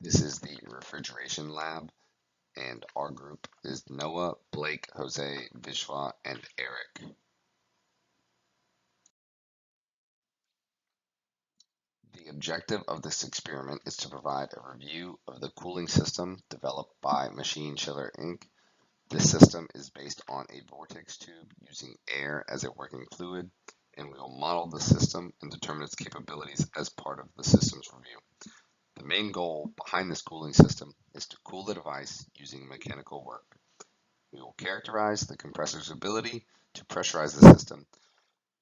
This is the Refrigeration Lab, and our group is Noah, Blake, Jose, Vishwa, and Eric. The objective of this experiment is to provide a review of the cooling system developed by Machine Chiller Inc. This system is based on a vortex tube using air as a working fluid, and we will model the system and determine its capabilities as part of the system's review. The main goal behind this cooling system is to cool the device using mechanical work. We will characterize the compressor's ability to pressurize the system,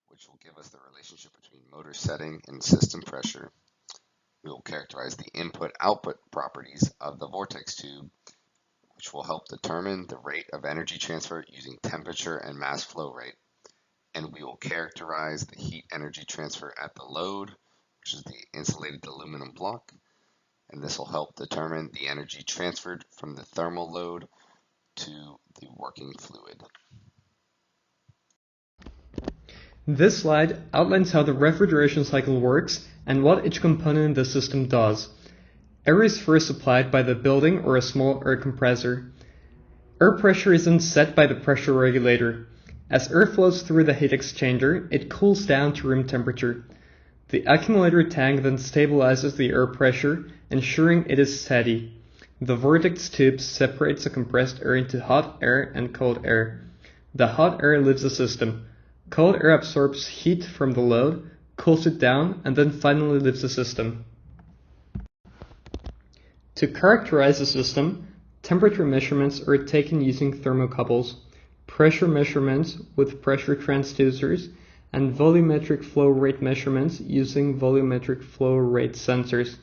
which will give us the relationship between motor setting and system pressure. We will characterize the input-output properties of the vortex tube, which will help determine the rate of energy transfer using temperature and mass flow rate. And we will characterize the heat energy transfer at the load, which is the insulated aluminum block. And this will help determine the energy transferred from the thermal load to the working fluid. This slide outlines how the refrigeration cycle works and what each component in the system does. Air is first supplied by the building or a small air compressor. Air pressure is then set by the pressure regulator. As air flows through the heat exchanger, it cools down to room temperature. The accumulator tank then stabilizes the air pressure, ensuring it is steady. The vortex tube separates the compressed air into hot air and cold air. The hot air leaves the system. Cold air absorbs heat from the load, cools it down, and then finally leaves the system. To characterize the system, temperature measurements are taken using thermocouples, pressure measurements with pressure transducers, and volumetric flow rate measurements using volumetric flow rate sensors.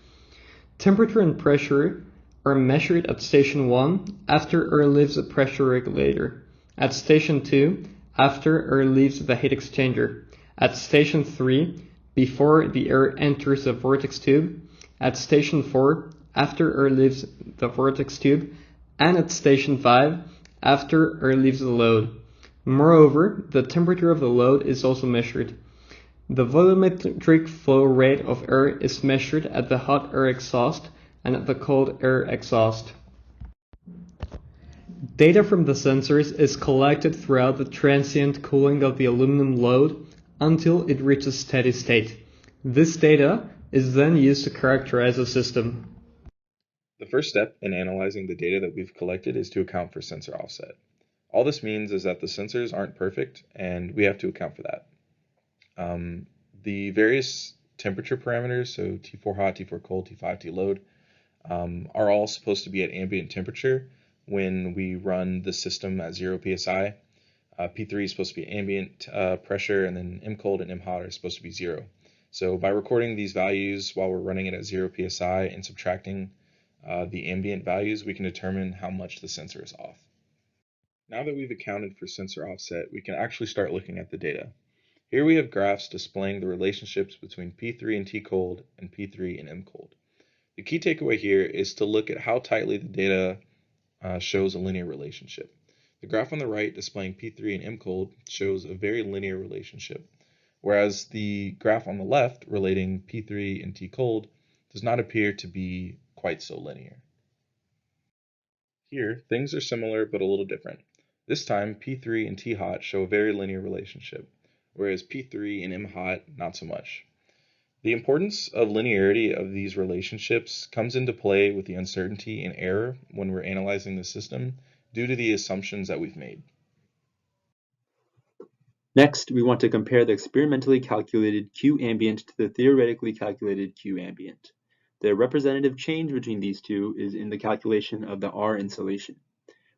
Temperature and pressure are measured at station 1 after air leaves the pressure regulator, at station 2 after air leaves the heat exchanger, at station 3 before the air enters the vortex tube, at station 4 after air leaves the vortex tube, and at station 5 after air leaves the load. Moreover, the temperature of the load is also measured. The volumetric flow rate of air is measured at the hot air exhaust and at the cold air exhaust. Data from the sensors is collected throughout the transient cooling of the aluminum load until it reaches steady state. This data is then used to characterize the system. The first step in analyzing the data that we've collected is to account for sensor offset. All this means is that the sensors aren't perfect, and we have to account for that. The various temperature parameters, so T4 hot, T4 cold, T5, T load, are all supposed to be at ambient temperature when we run the system at 0 psi. P3 is supposed to be ambient pressure, and then M cold and M hot are supposed to be 0. So by recording these values while we're running it at 0 psi and subtracting the ambient values, we can determine how much the sensor is off. Now that we've accounted for sensor offset, we can actually start looking at the data. Here we have graphs displaying the relationships between P3 and T cold and P3 and M cold. The key takeaway here is to look at how tightly the data shows a linear relationship. The graph on the right displaying P3 and M cold shows a very linear relationship, whereas the graph on the left relating P3 and T cold does not appear to be quite so linear. Here, things are similar but a little different. This time, P3 and T hot show a very linear relationship, whereas P3 and M hot not so much. The importance of linearity of these relationships comes into play with the uncertainty and error when we're analyzing the system due to the assumptions that we've made. Next, we want to compare the experimentally calculated Q ambient to the theoretically calculated Q ambient. The representative change between these two is in the calculation of the R insulation.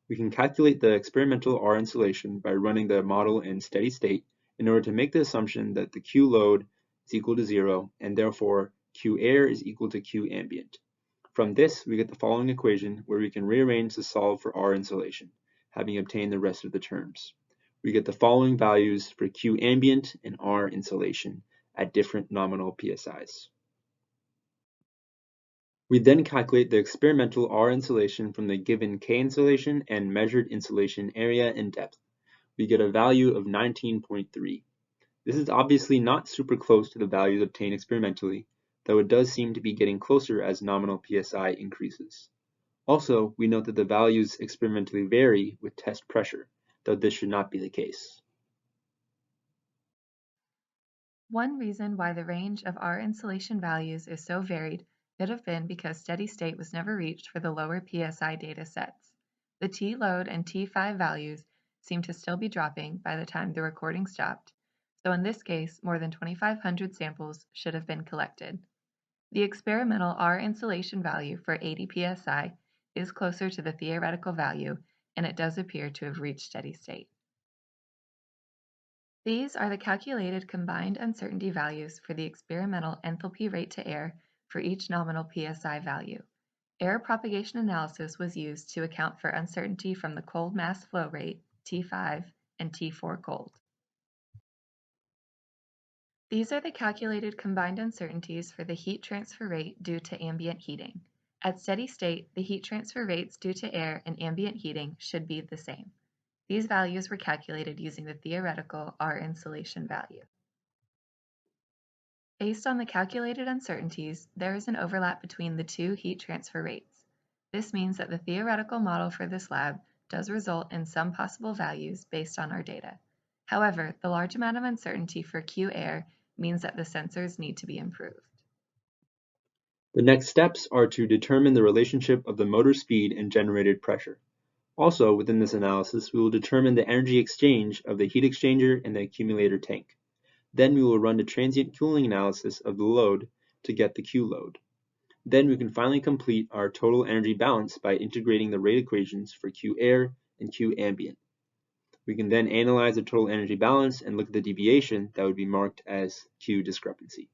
We can calculate the experimental R insulation by running the model in steady state in order to make the assumption that the Q load is equal to 0 and therefore Q air is equal to Q ambient. From this, we get the following equation where we can rearrange to solve for R insulation, having obtained the rest of the terms. We get the following values for Q ambient and R insulation at different nominal PSIs. We then calculate the experimental R insulation from the given K insulation and measured insulation area and depth. We get a value of 19.3. This is obviously not super close to the values obtained experimentally, though it does seem to be getting closer as nominal PSI increases. Also, we note that the values experimentally vary with test pressure, though this should not be the case. One reason why the range of R insulation values is so varied could have been because steady state was never reached for the lower PSI data sets. The T load and T5 values seem to still be dropping by the time the recording stopped, so in this case, more than 2,500 samples should have been collected. The experimental R insulation value for 80 psi is closer to the theoretical value, and it does appear to have reached steady state. These are the calculated combined uncertainty values for the experimental enthalpy rate to air for each nominal psi value. Air propagation analysis was used to account for uncertainty from the cold mass flow rate, T5, and T4 cold. These are the calculated combined uncertainties for the heat transfer rate due to ambient heating. At steady state, the heat transfer rates due to air and ambient heating should be the same. These values were calculated using the theoretical R insulation value. Based on the calculated uncertainties, there is an overlap between the two heat transfer rates. This means that the theoretical model for this lab does result in some possible values based on our data. However, the large amount of uncertainty for Q air means that the sensors need to be improved. The next steps are to determine the relationship of the motor speed and generated pressure. Also, within this analysis, we will determine the energy exchange of the heat exchanger and the accumulator tank. Then we will run a transient cooling analysis of the load to get the Q load. Then we can finally complete our total energy balance by integrating the rate equations for Q air and Q ambient. We can then analyze the total energy balance and look at the deviation that would be marked as Q discrepancy.